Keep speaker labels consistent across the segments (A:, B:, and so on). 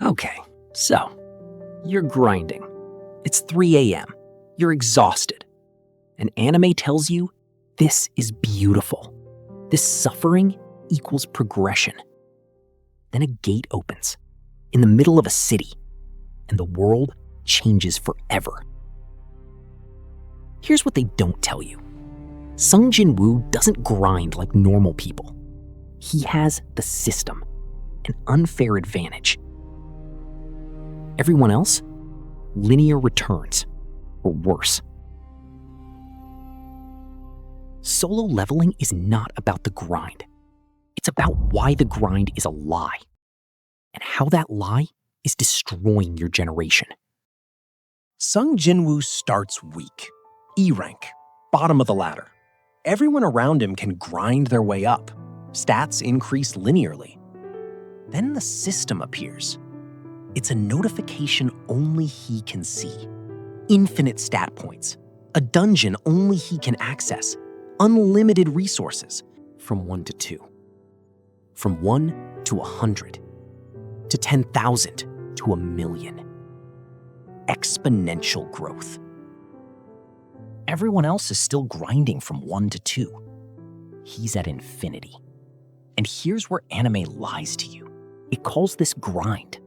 A: Okay, so you're grinding. It's 3 a.m. You're exhausted. And anime tells you this is beautiful. This suffering equals progression. Then a gate opens in the middle of a city, and the world changes forever. Here's what they don't tell you. Sung Jin Woo doesn't grind like normal people. He has the system, an unfair advantage. Everyone else, linear returns, or worse. Solo leveling is not about the grind. It's about why the grind is a lie, and how that lie is destroying your generation.
B: Sung Jinwoo starts weak. E rank, bottom of the ladder. Everyone around him can grind their way up. Stats increase linearly. Then the system appears. It's a notification only he can see. Infinite stat points. A dungeon only he can access. Unlimited resources.
A: From 1 to 2. From 1 to 100. To 10,000 to 1,000,000. Exponential growth. Everyone else is still grinding from 1 to 2. He's at infinity. And here's where anime lies to you. It calls this grind,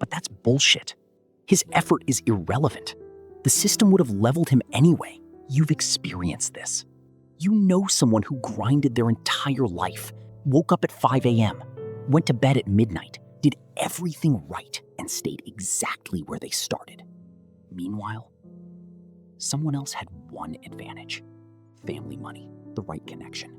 A: but that's bullshit. His effort is irrelevant. The system would have leveled him anyway. You've experienced this. You know someone who grinded their entire life, woke up at 5 a.m., went to bed at midnight, did everything right, and stayed exactly where they started. Meanwhile, someone else had one advantage: family money, the right connection,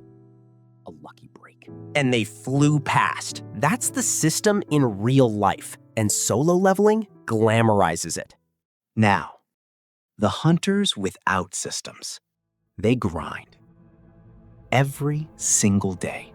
A: a lucky break.
B: And they flew past. That's the system in real life, and solo leveling glamorizes it. Now, the hunters without systems. They grind. Every single day.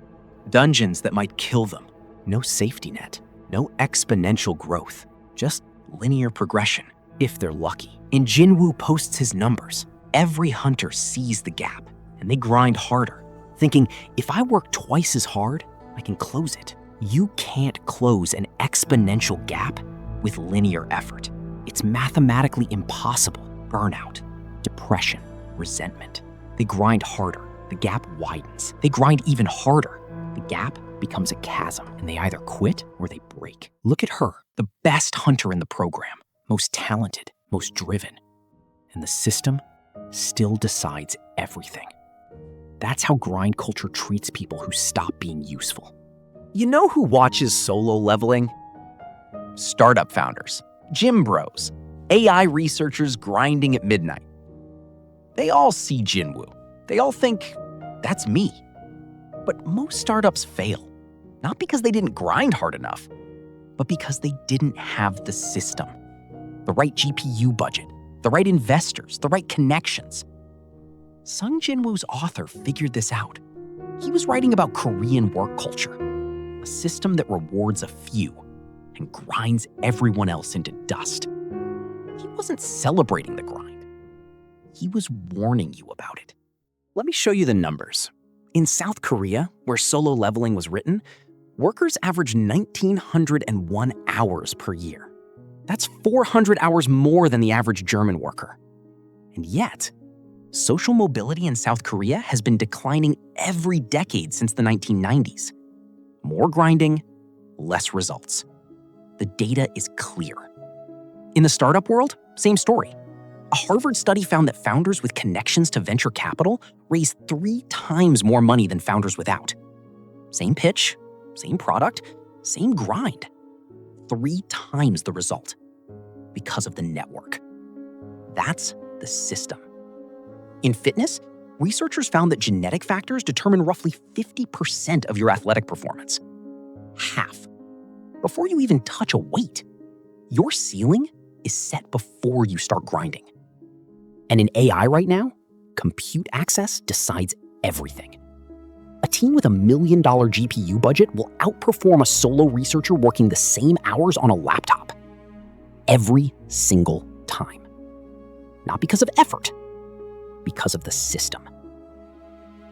B: Dungeons that might kill them. No safety net. No exponential growth. Just linear progression, if they're lucky. And Jinwoo posts his numbers. Every hunter sees the gap, and they grind harder, thinking, if I work twice as hard, I can close it. You can't close an exponential gap with linear effort. It's mathematically impossible. Burnout, depression, resentment. They grind harder. The gap widens. They grind even harder. The gap becomes a chasm, and they either quit or they break. Look at her, the best hunter in the program, most talented, most driven. And the system still decides everything. That's how grind culture treats people who stop being useful.
C: You know who watches solo leveling? Startup founders, gym bros, AI researchers grinding at midnight. They all see Jinwoo. They all think, that's me. But most startups fail, not because they didn't grind hard enough, but because they didn't have the system, the right GPU budget, the right investors, the right connections. Sung Jinwoo's author figured this out. He was writing about Korean work culture, a system that rewards a few and grinds everyone else into dust. He wasn't celebrating the grind. He was warning you about it. Let me show you the numbers. In South Korea, where solo leveling was written, workers average 1,901 hours per year. That's 400 hours more than the average German worker. And yet, social mobility in South Korea has been declining every decade since the 1990s. More grinding, less results. The data is clear. In the startup world, same story. A Harvard study found that founders with connections to venture capital raise 3 times more money than founders without. Same pitch, same product, same grind. 3 times the result because of the network. That's the system. In fitness, researchers found that genetic factors determine roughly 50% of your athletic performance. Half. Before you even touch a weight, your ceiling is set before you start grinding. And in AI right now, compute access decides everything. A team with $1 million GPU budget will outperform a solo researcher working the same hours on a laptop. Every single time. Not because of effort, because of the system.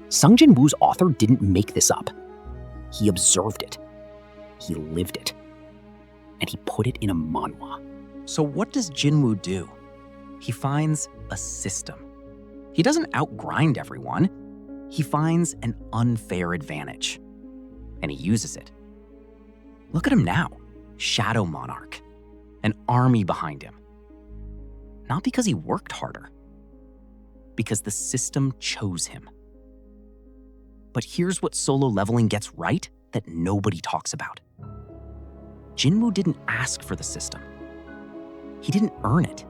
C: Sung Jin Woo's author didn't make this up. He observed it. He lived it.
A: and he put it in a manhwa.
C: So what does Jinwoo do? He finds a system. He doesn't outgrind everyone. He finds an unfair advantage, and he uses it. Look at him now, Shadow Monarch, an army behind him. Not because he worked harder, because the system chose him. But here's what Solo Leveling gets right that nobody talks about. Jinwoo didn't ask for the system. He didn't earn it.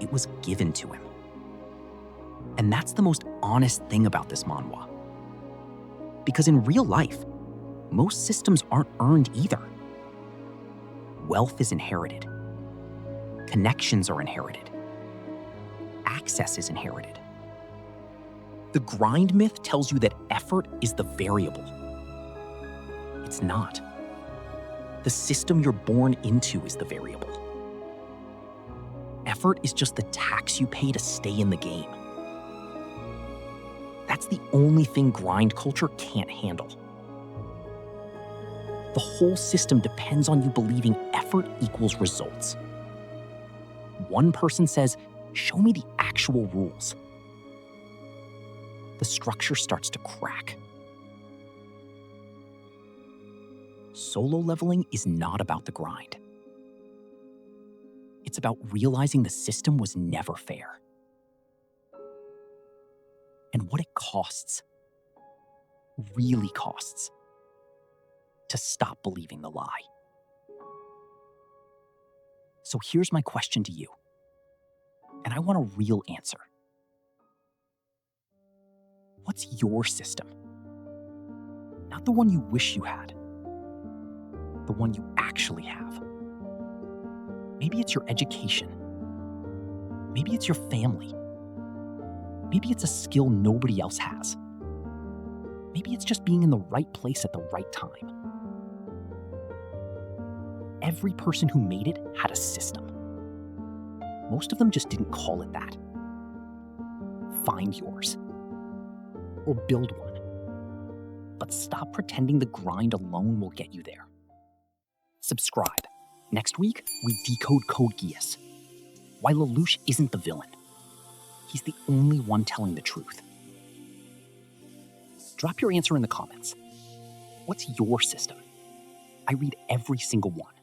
C: It was given to him. And that's the most honest thing about this manhwa. Because in real life, most systems aren't earned either. Wealth is inherited. Connections are inherited. Access is inherited. The grind myth tells you that effort is the variable. It's not. The system you're born into is the variable. Effort is just the tax you pay to stay in the game. That's the only thing grind culture can't handle. The whole system depends on you believing effort equals results. One person says, "Show me the actual rules." The structure starts to crack. Solo leveling is not about the grind. It's about realizing the system was never fair. And what it costs, really costs, to stop believing the lie. So here's my question to you, and I want a real answer. What's your system? Not the one you wish you had, the one you actually have. Maybe it's your education. Maybe it's your family. Maybe it's a skill nobody else has. Maybe it's just being in the right place at the right time. Every person who made it had a system. Most of them just didn't call it that. Find yours. Or build one. But stop pretending the grind alone will get you there. Subscribe. Next week, we decode Code Geass. Why Lelouch isn't the villain. He's the only one telling the truth. Drop your answer in the comments. What's your system? I read every single one.